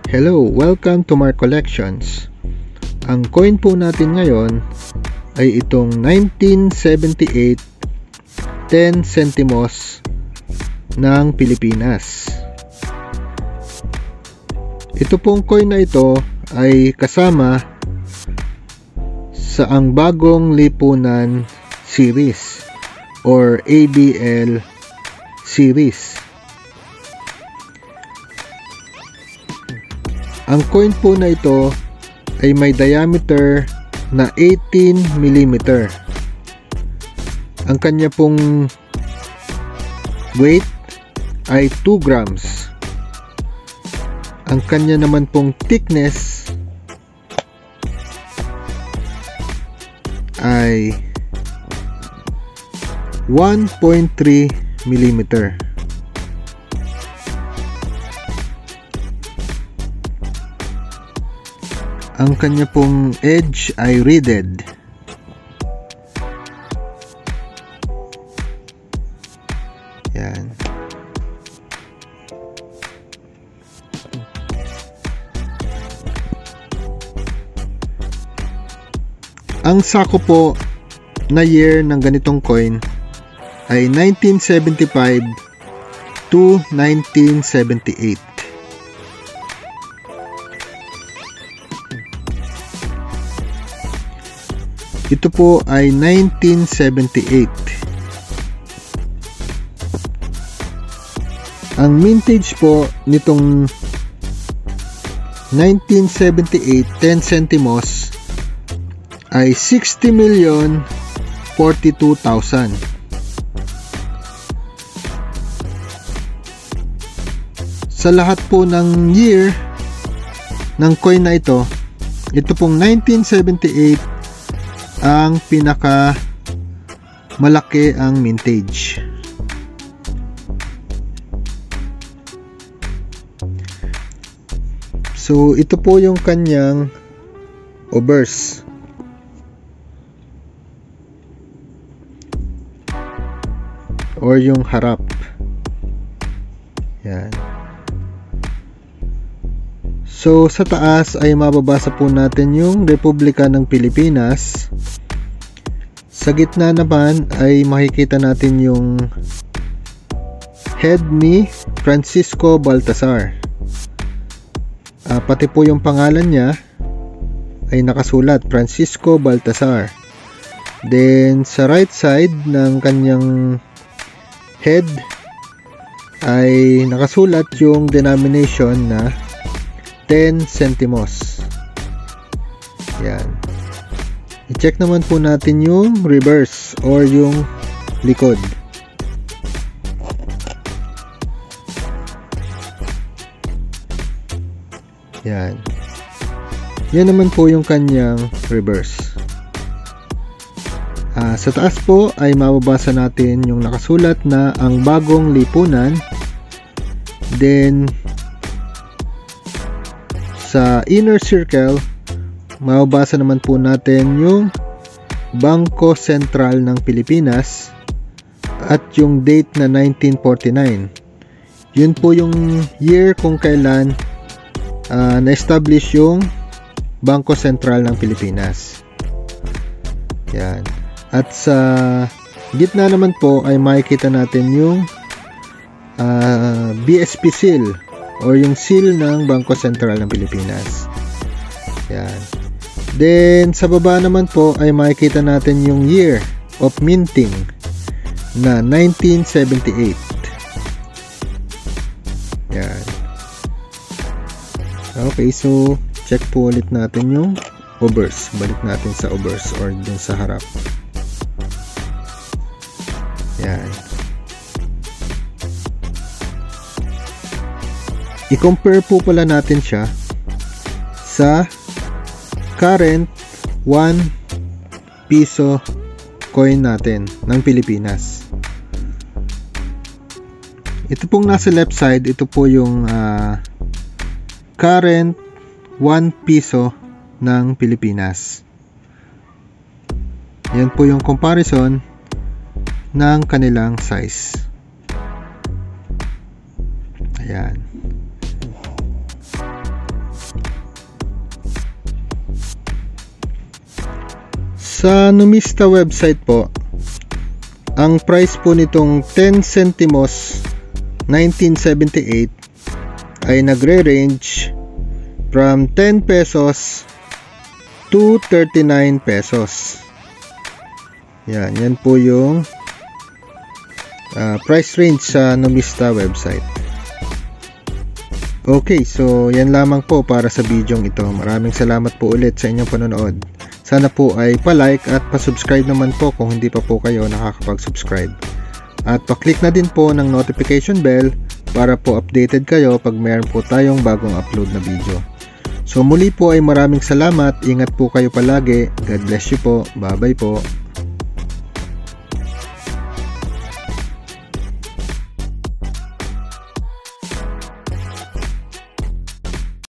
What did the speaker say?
Hello, welcome to Mark Collections. Ang coin po natin ngayon ay itong 1978 10 centimos ng Pilipinas. Ito pong coin na ito ay kasama sa ang bagong lipunan series or ABL series. Ang coin po na ito ay may diameter na 18 mm. Ang kanya pong weight ay 2 grams. Ang kanya naman pong thickness ay 1.3 mm. Ang kanya pong edge ay reeded. Yan. Ang sako po na year ng ganitong coin ay 1975 to 1978. Ito po ay 1978. Ang mintage po nitong 1978 10 centimos ay 60,042,000. Sa lahat po ng year ng coin na ito pong 1978 ang pinaka malaki ang mintage. So ito po yung kanyang obverse. Or yung harap. Yan. So sa taas ay mababasa po natin yung Republika ng Pilipinas. Sa gitna naman ay makikita natin yung head ni Francisco Baltazar. Pati po yung pangalan niya ay nakasulat, Francisco Baltazar. Then sa right side ng kanyang head ay nakasulat yung denomination na 10 centimos. Yan. I-check naman po natin yung reverse or yung likod. Yan. Yan naman po yung kanyang reverse. Sa taas po ay mababasa natin yung nakasulat na ang bagong lipunan. Then sa inner circle, mababasa naman po natin yung Bangko Sentral ng Pilipinas at yung date na 1949. Yun po yung year kung kailan na-establish yung Bangko Sentral ng Pilipinas. Yan. At sa gitna naman po ay makikita natin yung BSP seal or yung seal ng Bangko Sentral ng Pilipinas. Yan. Then sa baba naman po ay makikita natin yung year of minting na 1978. Yan. Okay, so check po ulit natin yung obverse. Balik natin sa obverse or dun sa harap. Yan. I-compare po pala natin siya sa current 1 piso coin natin ng Pilipinas. Ito pong nasa left side, ito po yung current 1 piso ng Pilipinas. Yan po yung comparison ng kanilang size. Ayan. Sa Numista website po, ang price po nitong 10 centimos 1978 ay nagre-range from 10 pesos to 39 pesos. Yan po yung price range sa Numista website. Okay, so yan lamang po para sa video ito. Maraming salamat po ulit sa inyong panonood. Sana po ay pa-like at pa-subscribe naman po kung hindi pa po kayo nakakapag-subscribe. At pa-click na din po ng notification bell para po updated kayo pag mayroon po tayong bagong upload na video. So muli po ay maraming salamat. Ingat po kayo palagi. God bless you po. Bye-bye po.